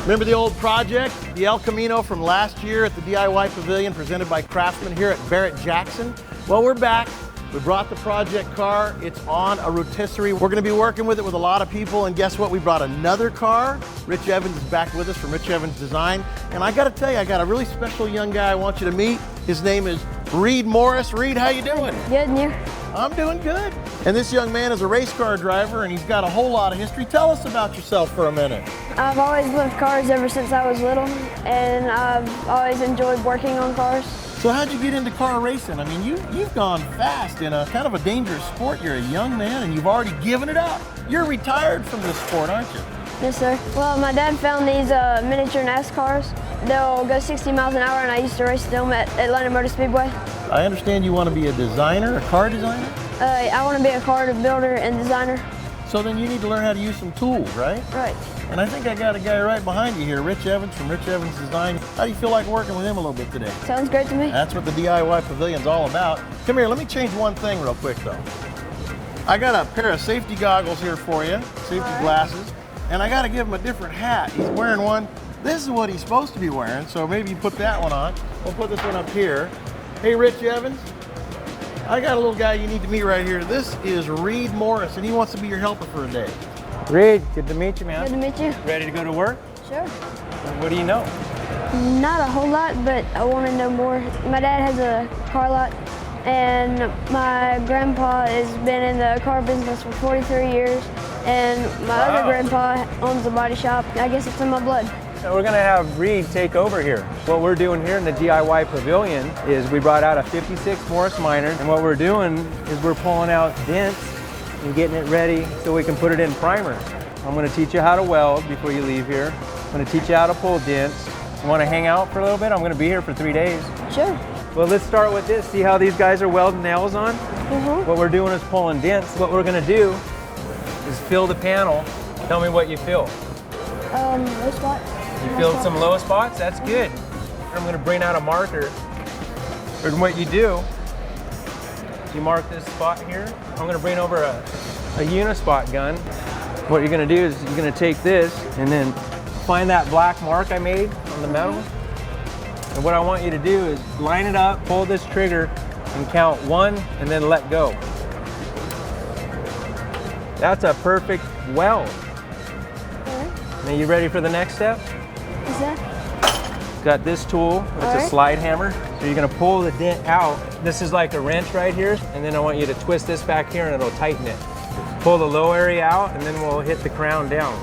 Remember the old project, the El Camino from last year at the DIY Pavilion presented by Craftsman here at Barrett-Jackson? Well, we're back. We brought the project car. It's on a rotisserie. We're gonna be working with it with a lot of people, and guess what? We brought another car. Rich Evans is back with us from Rich Evans Design. And I gotta tell you, I got a really special young guy I want you to meet. His name is Reed Morris. Reed, how you doing? Good, and you? I'm doing good. And this young man is a race car driver, and he's got a whole lot of history. Tell us about yourself for a minute. I've always loved cars ever since I was little, and I've always enjoyed working on cars. So how'd you get into car racing? I mean, you've gone fast in a kind of a dangerous sport. You're a young man, and you've already given it up. You're retired from this sport, aren't you? Yes, sir. Well, my dad found these miniature NASCARs. They'll go 60 miles an hour, and I used to race them at Atlanta Motor Speedway. I understand you want to be a designer, a car designer? I want to be a car builder and designer. So then you need to learn how to use some tools, right? Right. And I think I got a guy right behind you here, Rich Evans from Rich Evans Design. How do you feel like working with him a little bit today? Sounds great to me. That's what the DIY Pavilion's all about. Come here, let me change one thing real quick though. I got a pair of safety goggles here for you, safety glasses, and I got to give him a different hat. He's wearing one. This is what he's supposed to be wearing, so maybe you put that one on. We'll put this one up here. Hey, Rich Evans, I got a little guy you need to meet right here. This is Reed Morris, and he wants to be your helper for a day. Reed, good to meet you, man. Good to meet you. Ready to go to work? Sure. What do you know? Not a whole lot, but I want to know more. My dad has a car lot, and my grandpa has been in the car business for 43 years, and my other grandpa owns a body shop. I guess it's in my blood. So we're gonna have Reed take over here. What we're doing here in the DIY Pavilion is we brought out a 56 Morris Minor, and what we're doing is we're pulling out dents and getting it ready so we can put it in primer. I'm gonna teach you how to weld before you leave here. I'm gonna teach you how to pull dents. You wanna hang out for a little bit? I'm gonna be here for 3 days. Sure. Well, let's start with this. See how these guys are welding nails on? What we're doing is pulling dents. What we're gonna do is fill the panel. Tell me what you feel. Low spot. You feel some low spots? That's good. I'm gonna bring out a marker. And what you do, you mark this spot here. I'm gonna bring over a unispot gun. What you're gonna do is you're gonna take this and then find that black mark I made on the metal. And what I want you to do is line it up, pull this trigger, and count 1, and then let go. That's a perfect weld. Now you ready for the next step? Is that? Got this tool, it's a slide hammer. So you're gonna pull the dent out. This is like a wrench right here, and then I want you to twist this back here and it'll tighten it. Pull the low area out, and then we'll hit the crown down.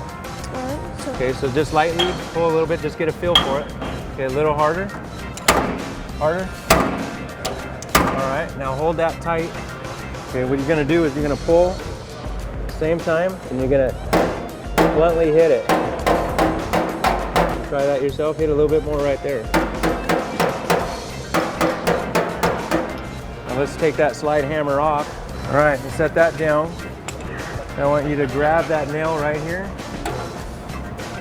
Okay, so just lightly pull a little bit, just get a feel for it. Okay, a little harder. Harder. All right, now hold that tight. Okay, what you're gonna do is you're gonna pull at the same time, and you're gonna bluntly hit it. Try that yourself, hit a little bit more right there. Now let's take that slide hammer off. All right, and set that down. Now I want you to grab that nail right here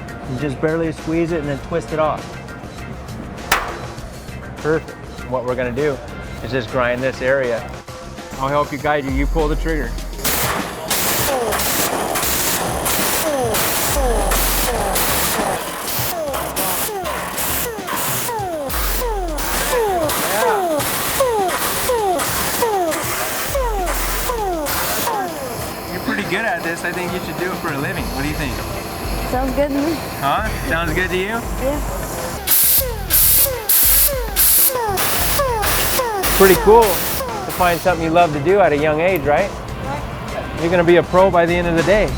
and just barely squeeze it and then twist it off. Perfect. What we're gonna do is just grind this area. I'll help you guide you, you pull the trigger. Good at this. I think you should do it for a living. What do you think? Sounds good to me. Huh? Sounds good to you? Yeah. Pretty cool to find something you love to do at a young age, right? You're going to be a pro by the end of the day.